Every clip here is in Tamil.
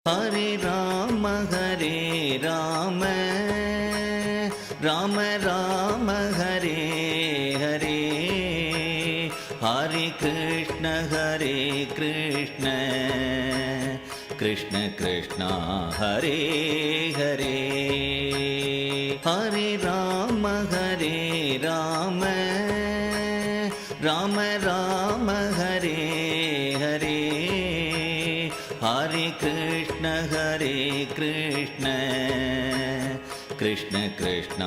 हरे राम राम राम हरे हरे, हरे कृष्ण कृष्ण कृष्ण हरे हरे, हरे राम राम राम हरे हरे, हरे कृष्ण कृष्ण कृष्ण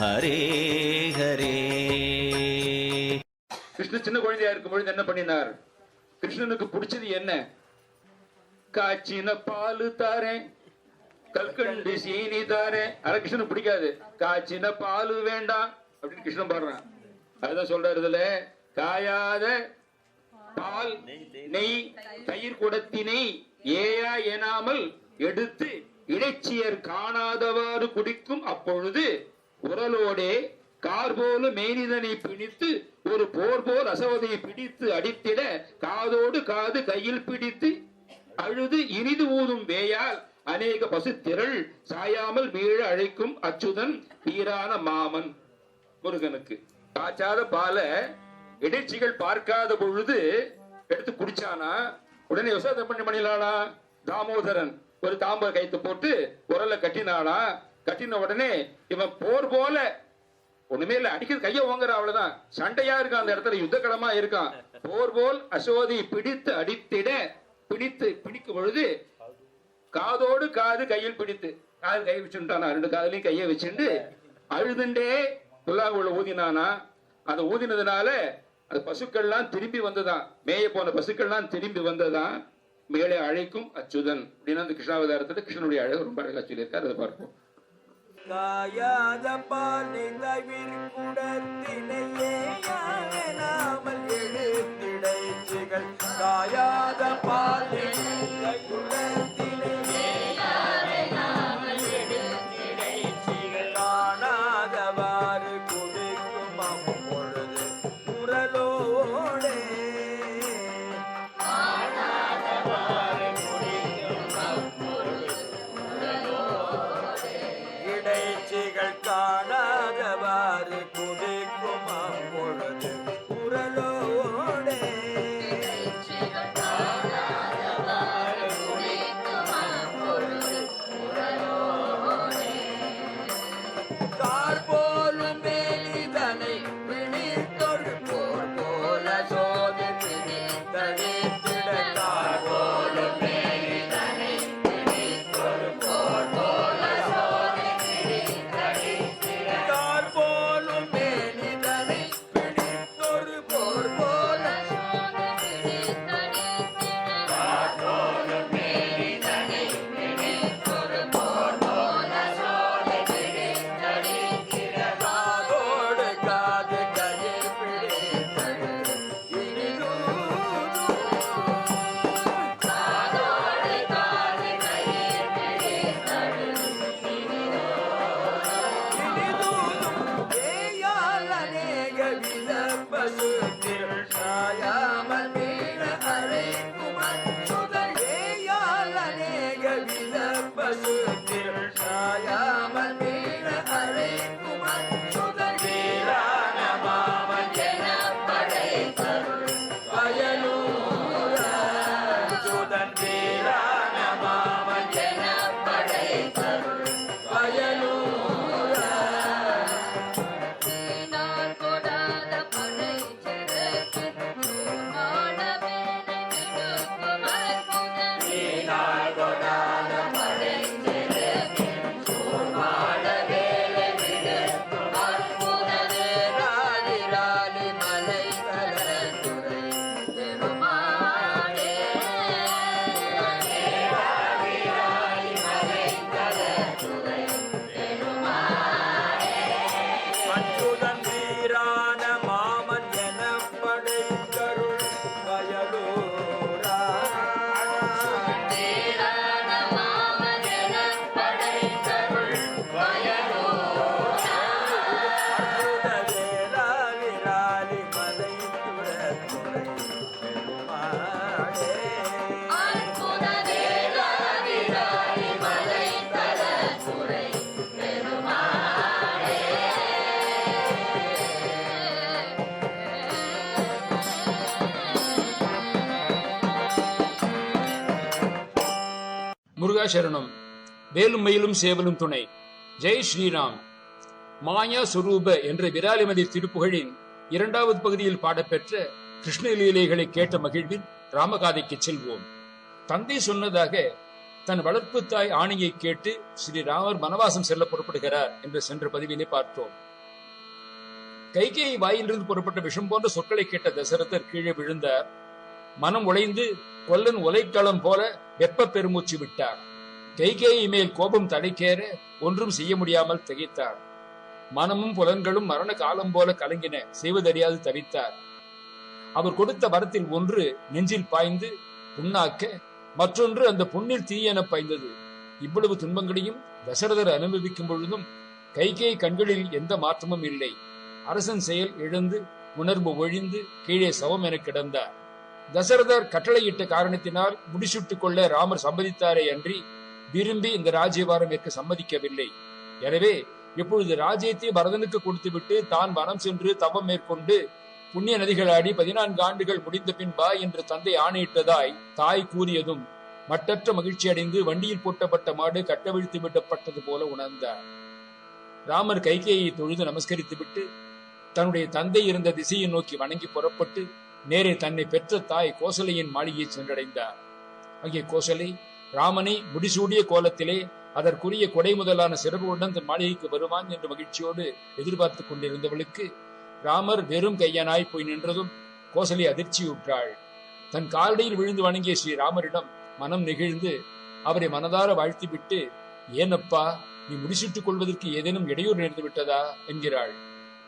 हरे हरे. கிருஷ்ணன் சின்ன குழந்தையா இருக்கும் பொழுது என்ன பண்ணினார்? கிருஷ்ணனுக்கு பிடிச்சது என்ன? காய்ச்சின பால் தாரேன், கல்கண்டு சீனி தாரேன். ஆனா கிருஷ்ணனுக்கு பிடிக்காது. காய்ச்சின பால் வேண்டாம் அப்படின்னு கிருஷ்ணன் பாடுறான். அதுதான் சொல்றாரு, இதுல காயாத பால் நெய் தயிர் குடத்தினை ஏயா எனாமல் எடுத்து இடைச்சியர் காணாதவாறு குடிக்கும். அப்பொழுது உரலோடே கார்போல மேனிதனை பிடித்து ஒரு போர் போல் அசவதையை பிடித்து அடித்திட காதோடு காது கையில் பிடித்து அழுது இனிது ஊதும் வேயால் அநேக பசு திரள் சாயாமல் வீழ அழைக்கும் அச்சுதன் வீரான மாமன். முருகனுக்கு காய்ச்சாத பால இடைச்சிகள் பார்க்காத பொழுது எடுத்து குடிச்சானா உடனே யசோதை பண்ணினானா? தாமோதரன் ஒரு தாம்பரை கைத்து போட்டு உரல கட்டினானா? கட்டின உடனே இவன் போர் போல ஒண்ணுமே இல்ல, அடிக்கிறது கைய ஓங்குற, அவ்வளவுதான். சண்டையா இருக்கான், அந்த இடத்துல யுத்த களமா இருக்கான். போர் போல் அசோதை பிடித்து அடித்திட பிடிக்கும் பொழுது காதோடு காது கையில் பிடித்து, காது கை வச்சுட்டானா, ரெண்டு காதுலையும் கையை வச்சுட்டு அழுதுண்டே புல்லாங்குழ ஊதினானா. அதை ஊதினதுனால அது பசுக்கள்லாம் திரும்பி வந்ததான், மேய போன பசுக்கள்லாம் திரும்பி வந்ததான். மேலே அழைக்கும் அச்சுதன் அப்படின்னு அந்த கிருஷ்ணாவதாரத்துல கிருஷ்ணனுடைய அழகு ரொம்ப அழகா சொல்லியிருக்காரு. அதை பார்ப்போம். காயாத பாலை தவிர்குடத்தினையே நாமல் எழுத்திடைச்சிகள், காயாத பாலை குடத்தினையே நாமல் எழுத்திடைச்சிகள், காணாதவாறு குடிக்கும் அப்பொழுது குரலோடே, காணாதவாறு குடிக்கும் அப்பொழுது குரலோடே, இடைச்சிகள் காணாதவாறு குடிக்கும் அப்பொழுது குரலோடே, கார்போலும் மேலிதனை பிடித்தொரு போர் போல சோதி பிடித்தடித்திட, கார்போலும் மேலிதனை பிடித்தொரு போர் போல சோதி பிடித்தடித்திட, கார்போலும் மேலிதனை பிடித்தொரு போர் போல சோதி பிடித்தடித்திட, கார்போலும் மேலிதனை பிடித்தொரு போர் போல சோதி பிடித்தடித்திட, காதோடு காது கையில் பிடித்தடு இனிதூதும், காதோடு காது கையில் பிடித்தடு இனிதூதும், ஏயால் அநேக வித பசு திரள் சாயாமல் வீழ அழைக்கும் அச்சுதன், ஏயால் அநேக வித பசு திரள் சாயாமல் வீழ அழைக்கும் அச்சுதன், வீரான மாமன் எனப் படைத்தருள் வயலூர அச்சுதன், வீரான மாமன் எனப் படைத்தருள் வயலூர. நான் கொடாத படை சிறப்பு மாட வேலை விடுக்கும் அற்புதன், நீனாய் கொடாத படை சிறப்பின் சூழ்மாட வேலை விடுக்கும் அற்புதனே, ராலி ராலி மலை கலந்துரை பெருமாளே ராலி ராலி மலை கலந்துரை பெருமாளே, அச்சுதன் வீரான மாமன் எனப் படைத்தருள் வயலூரா, வீரான முருகா சரணம். வேலும் மயிலும் சேவலும் துணை. ஜெய் ஸ்ரீராம். மாயா சுரூப என்ற விராலிமதி திருப்புகழின் 2வது பகுதியில் பாடப்பெற்ற கிருஷ்ணலீலைகளை கேட்ட மகிழ்வில் ராமகாதைக்கு செல்வோம். தந்தை சொன்னதாக தன் வளர்ப்பு தாய் ஆணையை கேட்டு ஸ்ரீராமர் வனவாசம் செல்ல புறப்படுகிறார் என்று சென்ற பதிவிலே பார்த்தோம். கைகேயி வாயிலிருந்து புறப்பட்ட விஷம் போன்ற சொற்களை கேட்ட தசரதர் கீழே விழுந்தார். மனம் உடைந்து கொல்லன் உலைக்களம் போல வெப்ப பெருமூச்சு விட்டார். கைகேயி மேல் கோபம் தடைக்கேற ஒன்றும் செய்ய முடியாமல் திகைத்தார். மனமும் புலன்களும் மரண காலம் போல கலங்கின. செய்வதறியாது தவித்தார். அவர் கொடுத்த வரத்தில் ஒன்று நெஞ்சில் பாய்ந்து புண்ணாக்க, மற்றொன்று அந்த புண்ணில் தீயென பாய்ந்தது. இவ்வளவு துன்பங்களையும் தசரதர் அனுபவிக்கும் பொழுதும் கைகேயி கண்களில் எந்த மாற்றமும் இல்லை. அரசன் செயல் இழந்து உணர்வு ஒழிந்து கீழே சவம் என கிடந்தார். தசரதர் கட்டளையிட்ட காரணத்தினால் முடிசூட்டுக் கொள்ள ராமர் சம்மதித்தாரே அன்றி விரும்பி இந்த ராஜ்யபாரம் ஏற்க சம்மதிக்கவில்லை. எனவே இப்பொழுது ராஜ்யத்தை பரதனுக்கு கொடுத்துவிட்டு தான் வனம் சென்று தவம் மேற்கொண்டு புண்ணிய நதிகளாடி 14 ஆண்டுகள் முடிந்த பின் வா என்று தந்தை ஆணையிட்டதாய் தாய் கூறியதும் மட்டற்ற மகிழ்ச்சி அடைந்து வண்டியில் பூட்டப்பட்ட மாடு கட்டவிழ்த்து விடப்பட்டது போல உணர்ந்தார். ராமர் கைகேயை தொழுது நமஸ்கரித்துவிட்டு தன்னுடைய தந்தை இருந்த திசையை நோக்கி வணங்கி புறப்பட்டு நேரே தன்னை பெற்ற தாய் கோசலையின் மாளிகையை சென்றடைந்தார். அங்கே கோசலை ராமனை முடிசூடிய கோலத்திலே அதற்குரிய கொடை முதலான சிறப்புடன் தன் மாளிகைக்கு வருவான் என்று மகிழ்ச்சியோடு எதிர்பார்த்துக் கொண்டிருந்தவளுக்கு ராமர் வெறும் கையனாய் போய் நின்றதும் கோசலை அதிர்ச்சியுற்றாள். தன் காலடியில் விழுந்து வணங்கிய ஸ்ரீராமரிடம் மனம் நெகிழ்ந்து அவரை மனதார வாழ்த்திவிட்டு, ஏனப்பா, நீ முடிசூட்டுக் கொள்வதற்கு ஏதேனும் இடையூறு நேர்ந்து விட்டதா என்கிறாள்.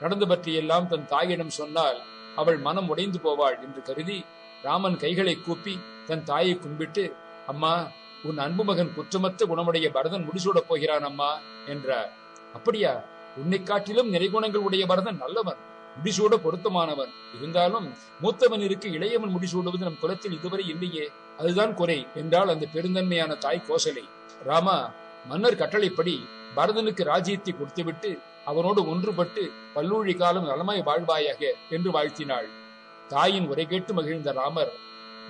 நடந்து பற்றியெல்லாம் தன் தாயிடம் சொன்னால் அவள் மனம் உடைந்து போவாள் என்று கருதி ராமன் கைகளை கூப்பி தன் தாயை கும்பிட்டு, அம்மா, உன் அன்பு மகன் குற்றமற்ற குணமுடைய பரதன் முடிசூடப் போகிறான் அம்மா என்றார். அப்படியா? உன்னை காட்டிலும் நிறைகுணங்கள் உடைய பரதன் நல்லவன், முடிசூட பொருத்தமானவன். இருந்தாலும் மூத்தவன் இருக்க இளையவன் முடிசூடுவது நம் குலத்தில் இதுவரை இல்லையே, அதுதான் குறை என்றால் அந்த பெருந்தன்மையான தாய் கோசலை. ராமா, மன்னர் கட்டளைப்படி பரதனுக்கு ராஜ்யத்தை கொடுத்துவிட்டு அவனோடு ஒன்றுபட்டு பல்லூழி காலம் நலமாய் வாழ்வாயாக என்று வாழ்த்தினாள். தாயின் உரை கேட்டு மகிழ்ந்த ராமர்,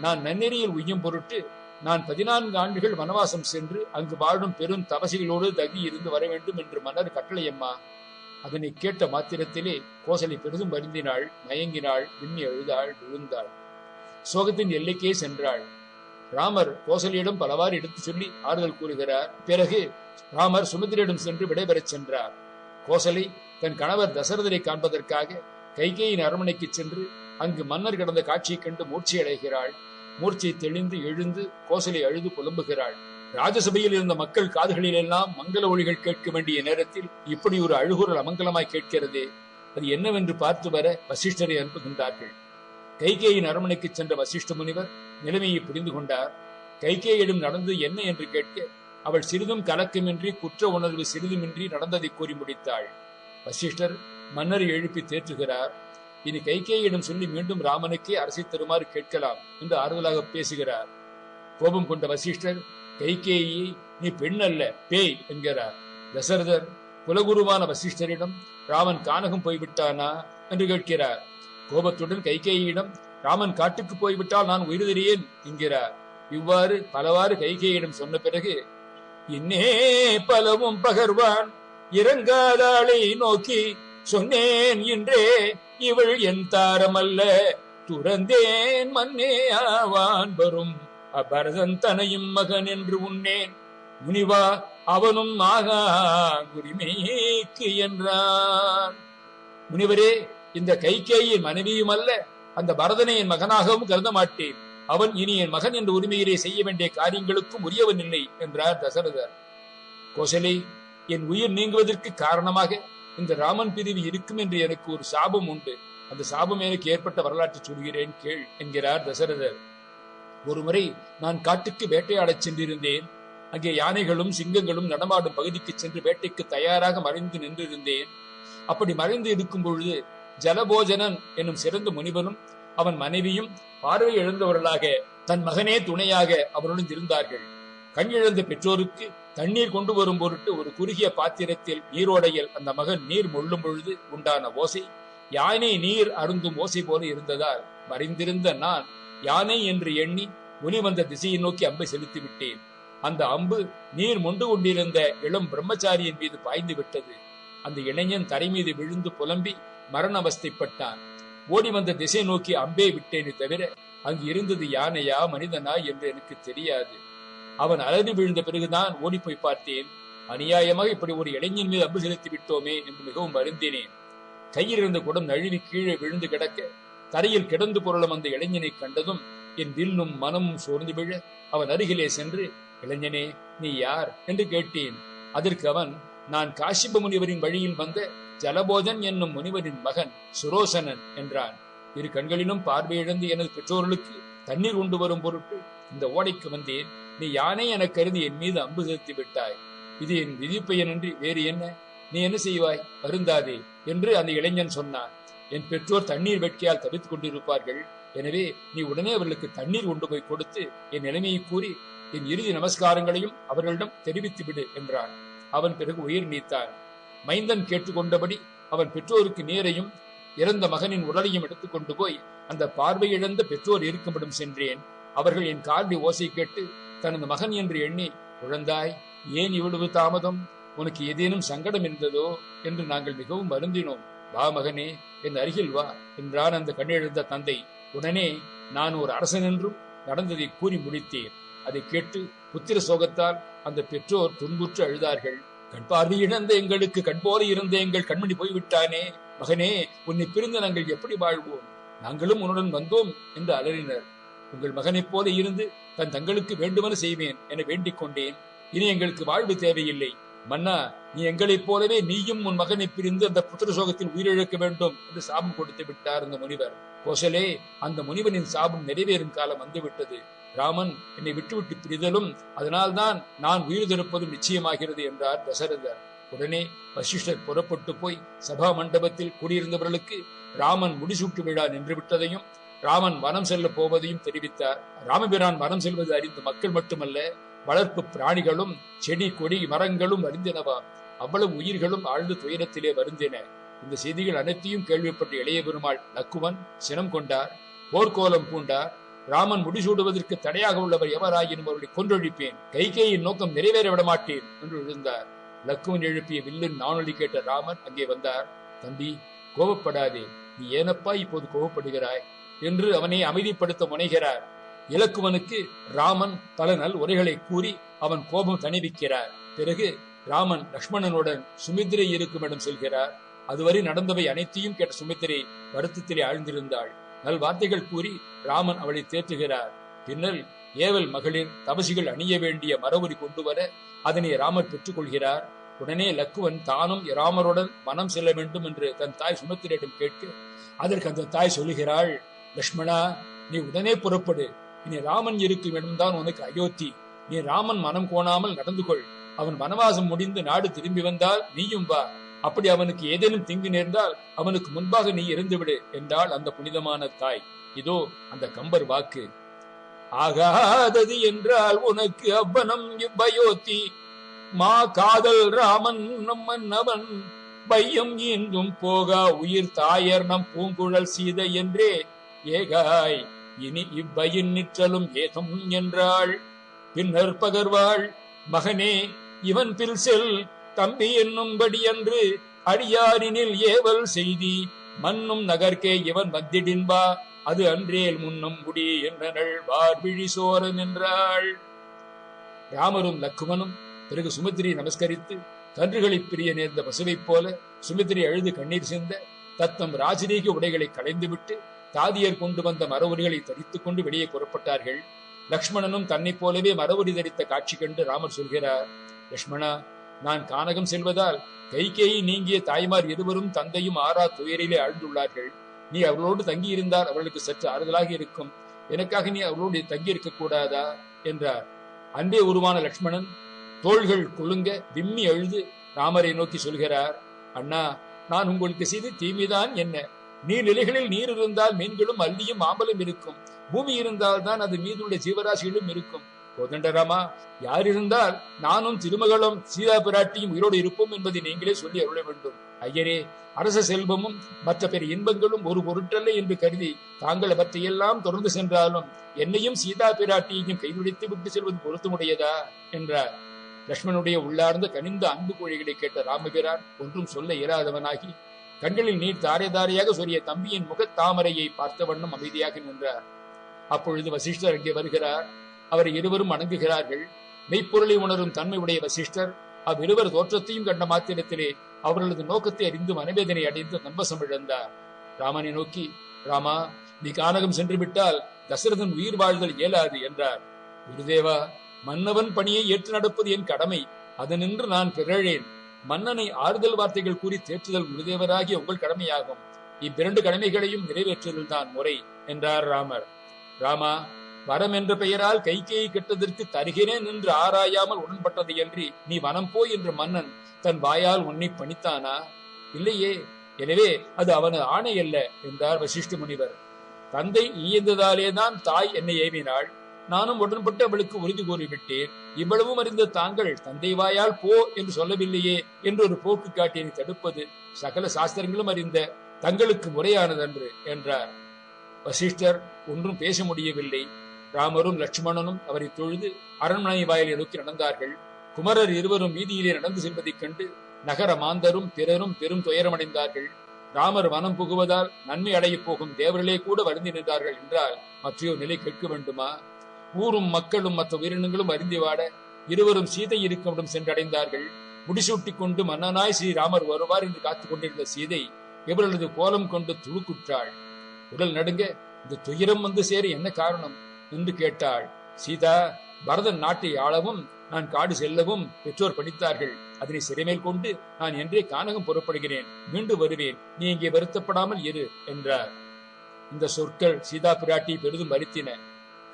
நான் நன்னெறியில் உய்யும் பொருட்டு நான் 14 ஆண்டுகள் வனவாசம் சென்று அங்கு வாழும் பெரும் தபசிகளோடு தகி இருந்து வர வேண்டும் என்று மன்னர் கட்டளையம்மா. அதனை கேட்ட மாத்திரத்திலே கோசலை பெரிதும் வருந்தினாள், மயங்கினாள், விண்ணி அழுதாள், விழுந்தாள். சோகத்தின் எல்லைக்கே சென்றாள். ராமர் கோசலியிடம் பலவாறு எடுத்து சொல்லி ஆறுதல் கூறுகிறார். பிறகு ராமர் சுமந்திரியிடம் சென்று விடைபெறச் சென்றார். கோசலை தன் கணவர் தசரதரை காண்பதற்காக கைகேயின் அரண்மனைக்கு சென்று அங்கு மன்னர் கிடந்த காட்சியைக் கண்டு மூர்ச்சி அடைகிறாள். மூர்ச்சை தெளிந்து எழுந்து கோசலை அழுது புலம்புகிறாள். ராஜசபையில் இருந்த மக்கள் காதுகளிலெல்லாம் மங்கள ஒளிகள் கேட்க வேண்டிய நேரத்தில் இப்படி ஒரு அழுகுரல் அமங்கலமாய் கேட்கிறதே, அது என்னவென்று பார்த்து வர வசிஷ்டரை அனுப்புகின்றார்கள். கைகேயின் அரண்மனைக்கு சென்ற வசிஷ்ட முனிவர் நிலைமையை புரிந்து கொண்டார். கைகேயிடம் நடந்து என்ன என்று கேட்க அவள் சிறிதும் கலக்கமின்றி குற்ற உணர்வு சிறிதுமின்றி நடந்ததை கூறி முடித்தாள். வசிஷ்டர் மன்னரை எழுப்பி தேற்றுகிறார். இனி கைகேயிடம் சொல்லி மீண்டும் ராமனுக்கே அரசை தருமாறு கேட்கலாம் என்று ஆறுதலாக பேசுகிறார். கோபம் கொண்ட வசிஷ்டர் கைகேயை நீ பெண் அல்ல பேய் என்கிறார். தசரதர் குலகுருவான வசிஷ்டரிடம் ராமன் கானகம் போய்விட்டானா என்று கேட்கிறார். கோபத்துடன் கைகேயிடம் ராமன் காட்டுக்கு போய்விட்டால் நான் உயிர்தறியேன் என்கிறார். இவ்வாறு பலவாறு கைகேயிடம் சொன்ன பிறகு, இன்னே பலவும் பகர்வான் இறங்காதாளை நோக்கி சொன்னேன் இன்றே இவள் என் தாரமல்ல துறந்தேன் மன்னே ஆவான் வரும் அபரதன் தனையும் மகன் என்று உன்னேன் முனிவா அவனும் ஆகா உரிமைக்கு என்றான். முனிவரே, இந்த கைகேயின் மனைவியும் அல்ல, அந்த பரதனை என் மகனாகவும் கருத மாட்டேன். அவன் இனி என் மகன் என்ற உரிமையிலே செய்ய வேண்டிய காரியங்களுக்கும் உரியவன் இல்லை என்றார் தசரதர். கோசலை, என் உயிர் நீங்குவதற்கு காரணமாக இந்த ராமன் பிரிவு இருக்கும் என்று எனக்கு ஒரு சாபம் உண்டு. அந்த சாபம் எனக்கு ஏற்பட்ட வரலாற்றை சொல்கிறேன் கேள் என்கிறார் தசரதர். ஒருமுறை நான் காட்டுக்கு வேட்டையாடச் சென்றிருந்தேன். அங்கே யானைகளும் சிங்கங்களும் நடமாடும் பகுதிக்கு சென்று வேட்டைக்கு தயாராக மறைந்து நின்றிருந்தேன். அப்படி மறைந்து இருக்கும் பொழுது ஜலபோஜனன் என்னும் சிறந்த முனிவனும் அவன் மனைவியும் பார்வை இழந்தவர்களாக தன் மகனே துணையாக அவருடன் இருந்தார்கள். கண் இழந்த பெற்றோருக்கு தண்ணீர் கொண்டு வரும் பொருட்டு ஒரு குறுகிய பாத்திரத்தில் நீரோடையில் அந்த மகன் நீர் மொள்ளும் பொழுது உண்டான ஓசை யானை நீர் அருந்தும் ஓசை போல இருந்ததால் மறைந்திருந்த நான் யானை என்று எண்ணி ஒலி வந்த திசையை நோக்கி அம்பை செலுத்தி விட்டேன். அந்த அம்பு நீர் மொண்டு கொண்டிருந்த இளம் பிரம்மச்சாரியின் மீது பாய்ந்து விட்டது. அந்த இளைஞன் தரை மீது விழுந்து புலம்பி மரண அவஸ்தைப்பட்டான். ஓடி வந்த திசை நோக்கி அம்பே விட்டேனே தவிர அங்கு இருந்தது யானையா மனிதனா என்று எனக்கு தெரியாது. அவன் அலறி விழுந்த பிறகுதான் ஓடி போய் பார்த்தேன். அநியாயமாக இப்படி ஒரு இளைஞன் மீது அம்பு செலுத்தி விட்டோமே என்று மிகவும் வருந்தினேன். கையில் இருந்த குடம் நழுவி கீழே விழுந்து கிடக்க தரையில் கிடந்து புரளும் அந்த இளைஞனை கண்டதும் என் வில்லும் மனமும் சோர்ந்து விழ அவன் அருகிலே சென்று, இளைஞனே, நீ யார் என்று கேட்டேன். அதற்கு அவன், நான் காசிப முனிவரின் வழியில் வந்த ஜலபோஜன் என்னும் முனிவரின் மகன் சுரோசனன் என்றான். இரு கண்களிலும் பார்வையிழந்து எனது பெற்றோர்களுக்கு தண்ணீர் கொண்டு வரும் பொருட்டு இந்த ஓடைக்கு வந்தேன். நீ யானை என கருதி என் மீது அம்பு செலுத்தி விட்டாய். இது என் விதிப்பயனின்றி வேறு என்ன? நீ என்ன செய்வாய்? வருந்தாதே என்று அந்த இளைஞன் சொன்னான். என் பெற்றோர் தண்ணீர் வெட்கையால் தவித்துக் கொண்டிருப்பார்கள். எனவே நீ உடனே அவர்களுக்கு தண்ணீர் கொண்டு போய் கொடுத்து என் நிலைமையை கூறி என் இறுதி நமஸ்காரங்களையும் அவர்களிடம் தெரிவித்து விடு என்றான். அவன் பிறகு உயிர் நீத்தான். மைந்தன் கேட்டுக்கொண்டபடி அவன் பெற்றோருக்கு நீரையும் இறந்த மகனின் உடலையும் எடுத்துக்கொண்டு போய் அந்த பார்வையிழந்த பெற்றோர் இருக்குமிடம் சென்றேன். அவர்கள் என் கால்வி ஓசை கேட்டு தனது மகன் என்று எண்ணி, குழந்தாய், ஏன் இவ்வளவு தாமதம்? உனக்கு ஏதேனும் சங்கடம் இருந்ததோ என்று நாங்கள் மிகவும் வருந்தினோம். வா மகனே, என் அருகில் வா என்றான் அந்த கண்ணெழுந்த தந்தை. உடனே நான் ஒரு அரசன் என்றும் நடந்ததை கூறி முடித்தேன். அதை கேட்டு புத்திர சோகத்தால் அந்த பெற்றோர் துன்புற்று அழுதார்கள். கண் பார்வை இழந்த எங்களுக்கு கண் போல இருந்த எங்கள் கண்மணி போய்விட்டானே. மகனே, உன்னை பிரிந்து நாங்கள் எப்படி வாழ்வோம்? நாங்களும் உன்னுடன் வந்தோம் என்று அலறினர். உங்கள் மகனைப் போல இருந்து தங்களுக்கு வேண்டுமென செய்வேன் என வேண்டிக் கொண்டேன். இனி எங்களுக்கு வாழ்வு தேவையில்லை. மன்னா, நீ எங்களைப் போலவே நீயும் உன் மகனை பிரிந்து அந்த புத்திர சோகத்தில் உயிரிழக்க வேண்டும் என்று சாபம் கொடுத்து விட்டார் அந்த முனிவர். கோசலே, அந்த முனிவனின் சாபம் நிறைவேறும் காலம் வந்துவிட்டது. ராமன் என்னை விட்டுவிட்டு பிரிதலும் அதனால்தான் நான் உயிர் திறப்பதும் நிச்சயமாகிறது என்றார் தசரதர். உடனே வசிஷ்டர் புறப்பட்டு போய் சபா மண்டபத்தில் கூடியிருந்தவர்களுக்கு ராமன் முடிசூட்டு விழா நின்று விட்டதையும் ராமன் வனம் செல்ல போவதையும் தெரிவித்தார். ராமபிரான் வனம் செல்வது அறிந்த மக்கள் மட்டுமல்ல, வளர்ப்பு பிராணிகளும் செடி கொடி மரங்களும் அறிந்தனவா. அவ்வளவு உயிர்களும் ஆழ்ந்த துயரத்திலே வருந்தின. இந்த செய்திகள் அனைத்தையும் கேள்விப்பட்ட இளைய பெருமாள் லக்குவன் சினம் கொண்டார், போர்க்கோலம் பூண்டார். ராமன் முடிசூடுவதற்கு தடையாக உள்ளவர் எவராயினும் அவர்களை கொன்றொழிப்பேன், கைகேயின் நோக்கம் நிறைவேற விட மாட்டேன் என்று எழுந்தார். லக்குவன் எழுப்பிய வில்லின் நானொலி கேட்ட ராமன் அங்கே வந்தார். தம்பி, கோபப்படாதே, நீ ஏனப்பா இப்போது கோபப்படுகிறாய் என்று அவனை அமைதிப்படுத்த முனைகிறார். இலக்குவனுக்கு ராமன் பல நல் உரைகளை கூறி அவன் கோபம் தணிவிக்கிறார். பிறகு ராமன் லக்ஷ்மணனுடன் சுமித்திரை இருக்கும் இடம் செல்கிறார். அதுவரை நடந்தவை அனைத்தையும் கேட்ட சுமித்திரை வருத்தத்திலே ஆழ்ந்திருந்தாள். நல் வார்த்தைகள் கூறி ராமன் அவளை தேற்றுகிறார். பின்னர் ஏவல் மகளிர் தபசிகள் அணிய வேண்டிய மரபுரி கொண்டு வர அதனை ராமர் பெற்றுக் கொள்கிறார். உடனே லக்குவன் தானும் ராமருடன் வனம் செல்ல வேண்டும் என்று தன் தாய் சுமித்திரையிடம் கேட்க அதற்கு அந்த தாய் சொல்லுகிறாள், லக்ஷ்மணா, நீ உடனே புறப்படு. இனி ராமன் இருக்கும் இடம்தான் உனக்கு அயோத்தி. நீ ராமன் மனம் கோணாமல் நடந்து கொள். அவன் வனவாசம் முடிந்து நாடு திரும்பி வந்தால் நீயும் வா. அப்படி அவனுக்கு ஏதேனும் தீங்கு நேர்ந்தால் அவனுக்கு முன்பாக நீ இருந்துவிடு என்றாள் அந்த புனிதமான தாய். இதோ அந்த கம்பர் வாக்கு. ஆகாதது என்றால் உனக்கு அவ்வனம் இவ்வயோத்தி, மா காதல் ராமன் நம்மன் அவன் பையம் ஈந்தும் போகா உயிர் தாயர் நம் பூங்குழல் சீதை என்றே ஏகாய் இனி இவ்வயின் நிற்றலும் ஏதும் என்றாள். பின்னர் பகர்வாள், மகனே, இவன் பில் செல், தம்பி என்னும்படி என்று அடியாரினில் ஏவல் செய்தி மன்னும் நகர்க்கே இவன் வந்திடின்பா அது அன்றேல் முன்னும் முடி என்றனள் வார்விழி சோரன் என்றாள். ராமரும் லக்குவனும் பிறகு சுமித்திரை நமஸ்கரித்து கன்றுகளை பிரிய நேர்ந்த பசுவைப் போல சுமித்திரை அழுது கண்ணீர் சிந்த தத்தம் ராஜரீக உடைகளை களைந்துவிட்டு தாதியர் கொண்டு வந்த மரவுரிகளை தரித்துக் கொண்டு வெளியே புறப்பட்டார்கள். லக்ஷ்மணனும் தன்னை போலவே மரவுரி தரித்த காட்சி கண்டு ராமர் சொல்கிறார், லக்ஷ்மணா, நான் கானகம் செல்வதால் கைகேயி நீங்கிய தாய்மார் இருவரும் தந்தையும் ஆறா துயரிலே ஆழ்ந்துள்ளார்கள். நீ அவளோடு தங்கியிருந்தால் அவர்களுக்கு சற்று ஆறுதலாக இருக்கும். எனக்காக நீ அவளோடு தங்கியிருக்க கூடாதா என்றார். அன்பே உருவான லக்ஷ்மணன் தோள்கள் குலுங்க விம்மி அழுது ராமரை நோக்கி சொல்கிறார், அண்ணா, நான் உங்களுக்கு செய்த தீமைதான் என்ன? நீர்நிலைகளில் நீர் இருந்தால் மீன்களும் அல்லியும் ஆம்பலும் இருக்கும். பூமி இருந்தால் தான் அது மீதுள்ள ஜீவராசிகளும் இருக்கும். கோதண்டராமா, யார் இருந்தால் நானும் திருமகளும் சீதா பிராட்டியும் உயிரோடு இருப்போம் என்பதை நீங்களே சொல்லி அருள வேண்டும். ஐயரே, அரச செல்வமும் மற்ற பிற இன்பங்களும் ஒரு பொருட்டல்ல என்று கருதி தாங்கள் அவற்றையெல்லாம் தொடர்ந்து சென்றாலும் என்னையும் சீதா பிராட்டியையும் கைதுடித்து விட்டு செல்வது பொருத்தமுடையதா என்றார். லட்சுமணனுடைய உள்ளார்ந்த கனிந்த அன்பு மொழிகளை கேட்ட ராமபிரான் ஒன்றும் சொல்ல இயலாதவனாகி கண்களில் நீர் தாரை தாரையாக சொரிய தம்பியின் முகத் தாமரையை பார்த்த வண்ணம் அமைதியாக நின்றார். அப்பொழுது வசிஷ்டர் அங்கே வருகிறார். அவரை இருவரும் வணங்குகிறார்கள். மெய்ப்பொருளை உணரும் தன்மை உடைய வசிஷ்டர் அவ்விருவர் தோற்றத்தையும் கண்ட மாத்திரத்திலே அவர்களது நோக்கத்தை அறிந்து மனவேதனை அடைந்து நம்பசம் இழந்தார். ராமனை நோக்கி, ராமா, நீ கானகம் சென்று விட்டால் தசரதன் உயிர் வாழ்தல் இயலாது என்றார். குருதேவா, மன்னவன் பணியை ஏற்று நடப்பது என் கடமை. அதனின்று நான் பிறழேன். மன்னனை ஆறுதல் வார்த்தைகள் கூறி தேற்றுதல் குருதேவராகிய உங்கள் கடமையாகும். இவ்விரண்டு கடமைகளையும் நிறைவேற்றுதல் தான் முறை என்றார் ராமர். ராமா, வரம் என்ற பெயரால் கைகேயை கெட்டதற்கு தருகிறேன் என்று ஆராயாமல் உடன்பட்டதை அன்றி நீ வனம் போய் என்று மன்னன் தன் வாயால் உன்னை பணித்தானா? இல்லையே. எனவே அது அவனது ஆணை அல்ல என்றார் வசிஷ்ட முனிவர். தந்தை ஈயந்ததாலேதான் தாய் என்னை ஏவினாள். நானும் உடன்பட்டு அவளுக்கு உறுதி கூறிவிட்டேன். இவ்வளவும் அறிந்த தாங்கள் தந்தை வாயால் போ என்று சொல்லவில்லையே என்று ஒரு போக்கு காட்டியை தடுப்பது சகல சாஸ்திரங்களும் அறிந்த தங்களுக்கு முறையானதன்று என்றார். வசிஷ்டர் ஒன்றும் பேச முடியவில்லை. ராமரும் லட்சுமணனும் அவரை தொழுது அரண்மனை வாயிலை நோக்கி நடந்தார்கள். குமரர் இருவரும் வீதியிலே நடந்து செல்வதைக் கண்டு நகர மாந்தரும் பிறரும் பெரும் துயரமடைந்தார்கள். ராமர் வனம் புகுவதால் நன்மை அடையப் போகும் தேவர்களே கூட வருந்தி நின்றார்கள் என்றால் மற்றையோர் நிலை கேட்க வேண்டுமா? ஊரும் மக்களும் மற்ற உயிரினங்களும் அறிந்து வாட இருவரும் சீதை இருக்குமிடம் சென்றடைந்தார்கள். முடிசூட்டிக் கொண்டு மன்னனாய் ஸ்ரீராமர் வருவார் என்று காத்துக் கொண்டிருந்த சீதை இவர்களது கோலம் கொண்டு துளுக்குற்றாள். உடல் நடுங்க, இந்த துயரம் வந்து சேர என்ன காரணம் என்று கேட்டாள். சீதா, பரதன் நாட்டை ஆளவும் நான் காடு செல்லவும் பெற்றோர் படித்தார்கள். அதனை சிறைமேல் கொண்டு நான் என்றே கானகம் புறப்படுகிறேன். மீண்டும் வருவேன். நீ இங்கே வருத்தப்படாமல் இரு என்றார். இந்த சொற்கள் சீதா பிராட்டி பெரிதும் வருத்தின.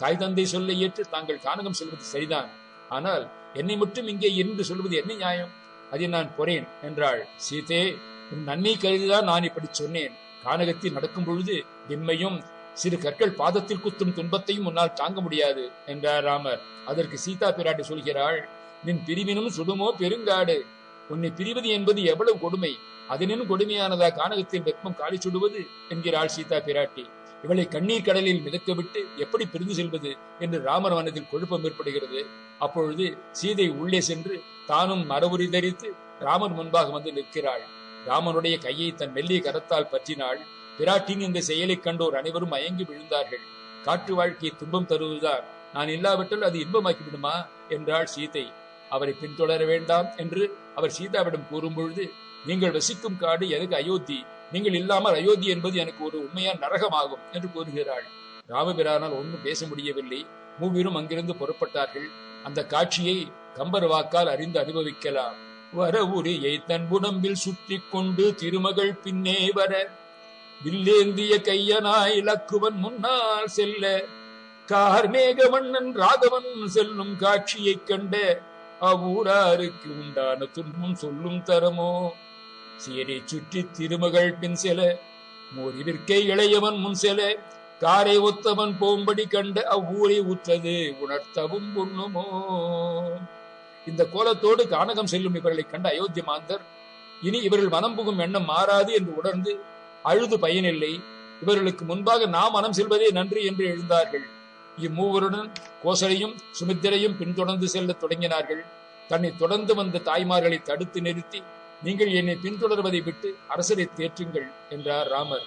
தாய் தந்தை சொல்ல ஏற்று தாங்கள் கானகம் செல்வது சரிதான். ஆனால் என்னை மட்டும் இங்கே இருந்து சொல்வது என்ன நியாயம்? அதை நான் பொறேன் என்றாள். சீதே, உன் நன்மை கருதிதான் நான் இப்படி சொன்னேன். கானகத்தில் நடக்கும் பொழுது வெம்மையும் சிறு கற்கள் பாதத்தில் குத்தும் துன்பத்தையும் உன்னால் தாங்க முடியாது என்றார் ராமர். அதற்கு சீதா பிராட்டி சொல்கிறாள், நின் பிரிவினும் சுடுமோ பெருங்காடு. உன்னை பிரிவது என்பது எவ்வளவு கொடுமை. அதனினும் கொடுமையானதா கானகத்தில் வெப்பம் காலி சுடுவது என்கிறாள் சீதா பிராட்டி. இவளை கண்ணீர் கடலில் மிதக்க விட்டு எப்படி பிரிந்து செல்வது என்று ராமர் மனதில் குழப்பம் ஏற்படுகிறது. அப்பொழுது சீதை உள்ளே சென்று தானும் மரவுரி தரித்து ராமர் முன்பாக வந்து நிற்கிறாள். ராமனுடைய கையை தன் மெல்லிய கரத்தால் பற்றினாள். பிராட்டின் இந்த செயலைக் கண்டோர் அனைவரும் மயங்கி விழுந்தார்கள். காற்று வாழ்க்கையை துன்பம் தருவதுதான், நான் இல்லாவிட்டால் அது இன்பமாக்கி விடுமா என்றாள் சீதை. அவரை பின்தொடர வேண்டாம் என்று அவர் சீதாவிடம் கூறும் பொழுது, நீங்கள் வசிக்கும் காடு எனக்கு அயோத்தி. நீங்கள் இல்லாமல் அயோத்தி என்பது எனக்கு ஒரு உண்மையான நரகமாகும் என்று கூறுகிறாள். ராமபிரானால் ஒன்றும் பேச முடியவில்லை. மூவரும் அங்கிருந்து புறப்பட்டார்கள். அந்த காட்சியை கம்பர் வாக்கால் அறிந்து அனுபவிக்கலாம். வரவுரியை தன் உடம்பில் சுற்றி கொண்டு திருமகள் பின்னே வர, வில்லேந்திய கையனாய் இலக்குவன் முன்னால் செல்ல, கார்மேகவண்ணன் ராகவன் செல்லும் காட்சியைக் கண்ட அவ்வூராருக்கு உண்டான துன்பம் சொல்லும் தரமோ. சீரை சுற்றி திருமகள் பின் செல, மோரிவிற்கை இளையவன் முன் செல, காரை ஒத்தவன் போம்படி கண்ட அவ்வூரை உற்றது உணர்த்தவும் பொண்ணுமோ. இந்த கோலத்தோடு கானகம் செல்லும் இவர்களை கண்ட அயோத்தி மாந்தர் இனி இவர்கள் மனம் புகும் எண்ணம் மாறாது என்று உணர்ந்து அழுது பயனில்லை, இவர்களுக்கு முன்பாக நாம் மனம் செல்வதே நன்றி என்று எழுந்தார்கள். இம்மூவருடன் கோசலையும் சுமித்திரையும் பின்தொடர்ந்து செல்ல தொடங்கினார்கள். தன்னை தொடர்ந்து வந்த தாய்மார்களை தடுத்து நிறுத்தி, நீங்கள் என்னை பின்தொடர்வதை விட்டு அரசரை தேற்றுங்கள் என்றார் ராமர்.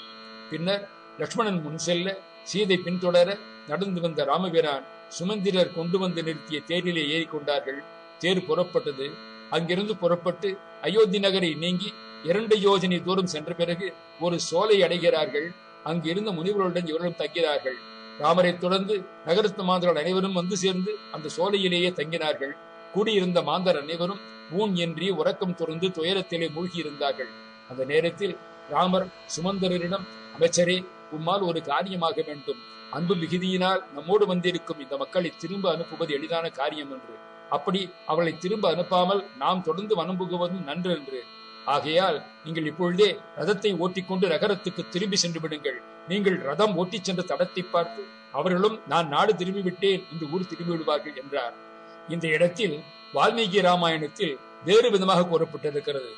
பின்னர் லட்சுமணன் முன் செல்ல, சீதை பின்தொடர நடந்து வந்த ராமபிரான் சுமந்திரர் கொண்டு வந்து நிறுத்திய தேரிலே ஏறிக்கொண்டார்கள். தேர் புறப்பட்டது. அங்கிருந்து புறப்பட்டு அயோத்தி நகரை நீங்கி 2 யோஜனை தூரம் சென்ற பிறகு ஒரு சோலை அடைகிறார்கள். அங்கிருந்த முனிவர்களுடன் இவர்களும் தங்கிறார்கள். ராமரை தொடர்ந்து நகரத்து மாந்தர்கள் அனைவரும் வந்து சேர்ந்து அந்த சோலையிலேயே தங்கினார்கள். கூடியிருந்த மாந்தர் அனைவரும் ஊன் என்றி உறக்கம் துறந்து துயரத்திலே மூழ்கி இருந்தார்கள். அந்த நேரத்தில் ராமர் சுமந்தரிடம், அமைச்சரே, உம்மால் ஒரு காரியமாக வேண்டும். அன்பு மிகுதியினால் நம்மோடு வந்திருக்கும் இந்த மக்களை திரும்ப அனுப்புவது எளிதான காரியம் என்று, அப்படி அவளை திரும்ப அனுப்பாமல் நாம் தொடர்ந்து வனம் புகுவதும் நன்று என்று. ஆகையால் நீங்கள் இப்பொழுதே ரதத்தை ஓட்டிக்கொண்டு நகரத்துக்கு திரும்பி சென்று விடுங்கள். நீங்கள் ரதம் ஓட்டிச் சென்ற தடத்தை பார்த்து அவர்களும் நான் நாடு திரும்பி விட்டேன் என்று ஊர் திரும்பி விடுவார்கள் என்றார். இந்த இடத்தில் வால்மீகி ராமாயணத்தில் வேறு விதமாக கூறப்பட்டிருக்கிறது.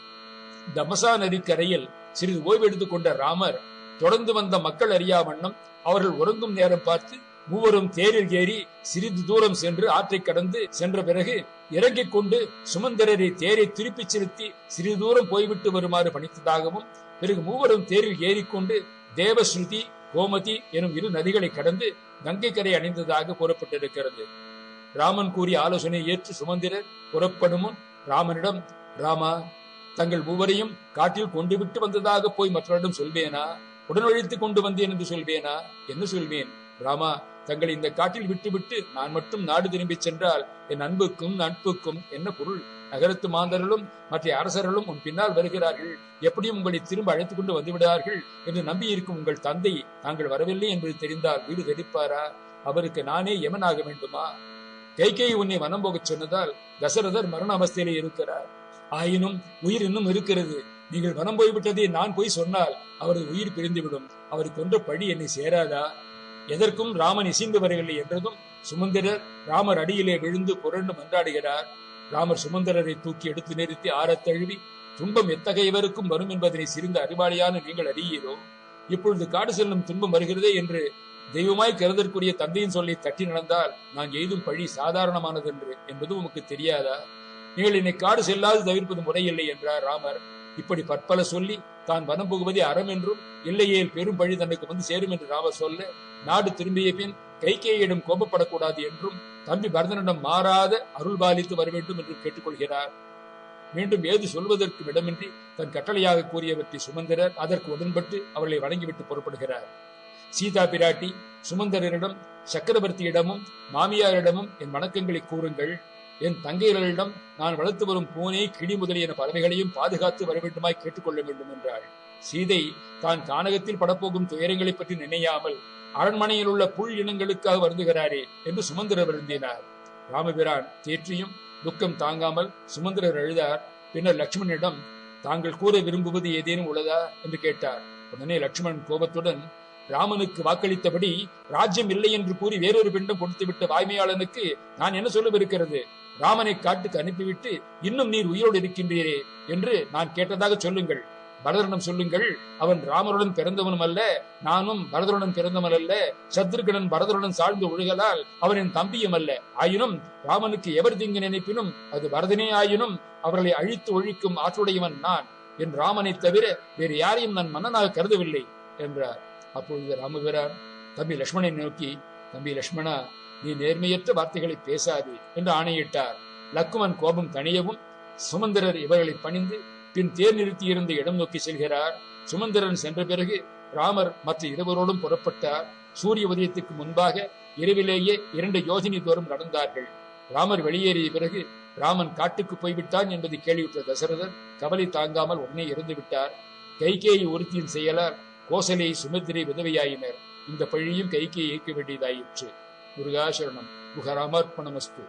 தமசா நதிக்கரையில் சிறிது ஓய்வெடுத்துக் கொண்ட ராமர் தொடர்ந்து வந்த மக்கள் அறியா வண்ணம் அவர்கள் உறங்கும் நேரம் பார்த்து மூவரும் தேரில் ஏறி சிறிது தூரம் சென்று ஆற்றை கடந்து சென்ற பிறகு இறங்கிக் கொண்டு சுமந்திரரை தேரை திருப்பிச் செலுத்தி சிறிது தூரம் போய்விட்டு வருமாறு பணித்ததாகவும், பிறகு மூவரும் தேரில் ஏறிக்கொண்டு தேவஸ்ருதி கோமதி எனும் இரு நதிகளை கடந்து கங்கை கரை அடைந்ததாக கூறப்பட்டிருக்கிறது. ராமன் கூறிய ஆலோசனையை ஏற்று சுமந்திரர் புறப்படும் முன் ராமனிடம், ராமா, தங்கள் மூவரையும் காட்டில் கொண்டு விட்டு வந்ததாக போய் மற்றவரிடம் சொல்வேனா? உடனழைத்துக் கொண்டு வந்தேன் என்று சொல்வேனா? என்ன சொல்வேன்? ராமா, தங்களை இந்த காட்டில் விட்டுவிட்டு நான் மட்டும் நாடு திரும்பி சென்றால் என் அன்புக்கும் நட்புக்கும் என்ன பொருள்? நகரத்து மாந்தர்களும் மற்ற அரசர்களும் உன் பின்னால் வருகிறார்கள், எப்படியும் உங்களை திரும்ப அழைத்துக் கொண்டு வந்துவிடார்கள் என்று நம்பியிருக்கும் உங்கள் தந்தை தாங்கள் வரவில்லை என்பது தெரிந்தால் வீடு தெளிப்பாரா? அவருக்கு நானே யமனாக வேண்டுமா? கைகேயி உன்னை வனம் போகச் சொன்னதால் தசரதர் மரண அவஸ்தையிலே இருக்கிறார். ஆயினும் உயிர் இன்னும் இருக்கிறது. நீங்கள் வனம் போய்விட்டதை நான் போய் சொன்னால் அவரது உயிர் பிரிந்துவிடும். அவரை கொன்ற பழி என்னை சேராதா? எதற்கும் ராமன் இசைந்து வரவில்லை என்றதும் சுமந்திரர் ராமர் அடியிலே விழுந்து புரண்டு மன்றாடுகிறார். ராமர் சுமந்திரரை தூக்கி எடுத்து நிறுத்தி ஆறத் தழுவி, துன்பம் எத்தகையவருக்கும் வரும் என்பதனை சிறந்த அறிவாளியான நீங்கள் அறியீரோ? இப்பொழுது காடு செல்லும் துன்பம் வருகிறதே என்று தெய்வமாய் கருதற்குரிய தந்தையின் சொல்லை தட்டி நடந்தால் நான் எய்தும் பழி சாதாரணமானதென்று என்பது உமக்கு தெரியாதா? நீங்கள் என்னை காடு செல்லாது தவிர்ப்பது முறையில்லை என்றார் ராமர். இப்படி பற்பல சொல்லி தான் வனம் புகுவதே அறம் என்றும், இல்லையேல் பெரும் பழி தனக்கு வந்து சேரும் என்று ராமர் சொல்ல, நாடு திரும்பிய பின் கைகேயிடம் கோபப்படக்கூடாது என்றும் தம்பி பரதனிடம் மாறாத அருள் பாலித்து வர வேண்டும் என்றும் கேட்டுக்கொள்கிறார். மீண்டும் ஏது சொல்வதற்கு இடமின்றி தன் கட்டளையாக கூறியவற்றை சுமந்திரர் அதற்கு உடன்பட்டு அவர்களை வணங்கிவிட்டு புறப்படுகிறார். சீதா பிராட்டி சுமந்திரரிடம், சக்கரவர்த்தியிடமும் மாமியாரிடமும் என் வணக்கங்களை கூறுங்கள். என் தங்கையர்களிடம் நான் வளர்த்து வரும் பூனை, கிளி முதலிய பறவைகளையும் பாதுகாத்து வர வேண்டுமாய் கேட்டுக்கொள்ள வேண்டும் என்றாள். சீதை தான் கானகத்தில் படப்போகும் துயரங்களை பற்றி நினையாமல் அரண்மனையில் உள்ள புல் இனங்களுக்காக வருந்துகிறாரே என்று சுமந்திரர் வருந்தினார். ராமபிரான் தேற்றியும் துக்கம் தாங்காமல் சுமந்திரர் அழுதார். பின்னர் லட்சுமணனிடம், தாங்கள் கூற விரும்புவது ஏதேனும் உள்ளதா என்று கேட்டார். உடனே லட்சுமணன் கோபத்துடன், ராமனுக்கு வாக்களித்தபடி ராஜ்யம் இல்லை என்று கூறி வேறொரு பிண்டம் கொடுத்துவிட்ட வாய்மையாளனுக்கு நான் என்ன சொல்லவிருக்கிறது? ராமனை காட்டுக்கு அனுப்பிவிட்டு இன்னும் நீர் உயிரோடு இருக்கின்றீரே என்று நான் கேட்டதாக சொல்லுங்கள். பரதனிடம் சொல்லுங்கள், அவன் ராமருடன் பிறந்தவனும் அல்ல, நானும் பரதருடன் பிறந்தவன் அல்ல. சத்ருகனன் பரதருடன் சாழ்ந்து ஒழுகலால் அவன் என் தம்பியும் அல்ல. ஆயினும் ராமனுக்கு எவர் தீங்கு நினைப்பினும் அது பரதனே ஆயினும் அவர்களை அழித்து ஒழிக்கும் ஆற்றுடையவன் நான். என் ராமனை தவிர வேறு யாரையும் நான் மன்னனாக கருதவில்லை என்றார். அப்பொழுது ராமபிரான் தம்பி லட்சுமணனை நோக்கி, தம்பி லட்சுமணா, நீ நேர்மையற்ற வார்த்தைகளை பேசாது என்று ஆணையிட்டார். லக்குமன் கோபம் தணியவும் சுமந்திரர் இவர்களை பணிந்து பின் தேர் நிறுத்தி இருந்த இடம் நோக்கி செல்கிறார். சுமந்திரன் சென்ற பிறகு ராமர் மற்ற இருவரோடும் புறப்பட்டார். சூரிய உதயத்துக்கு முன்பாக இரவிலேயே 2 யோஜனை தூரம் நடந்தார்கள். ராமர் வெளியேறிய பிறகு ராமன் காட்டுக்கு போய்விட்டான் என்பதை கேள்வியுற்ற தசரதர் கவலை தாங்காமல் உடனே இறந்து விட்டார். கைகேயி ஒருத்தியின் செயலால் கோசலை சுமித்திரை விதவையாயினர். இந்த பழியும் கைகேயி ஏற்க வேண்டியதாயிற்று. முருகாசரணம். முகராமர்ப்பணமஸ்து.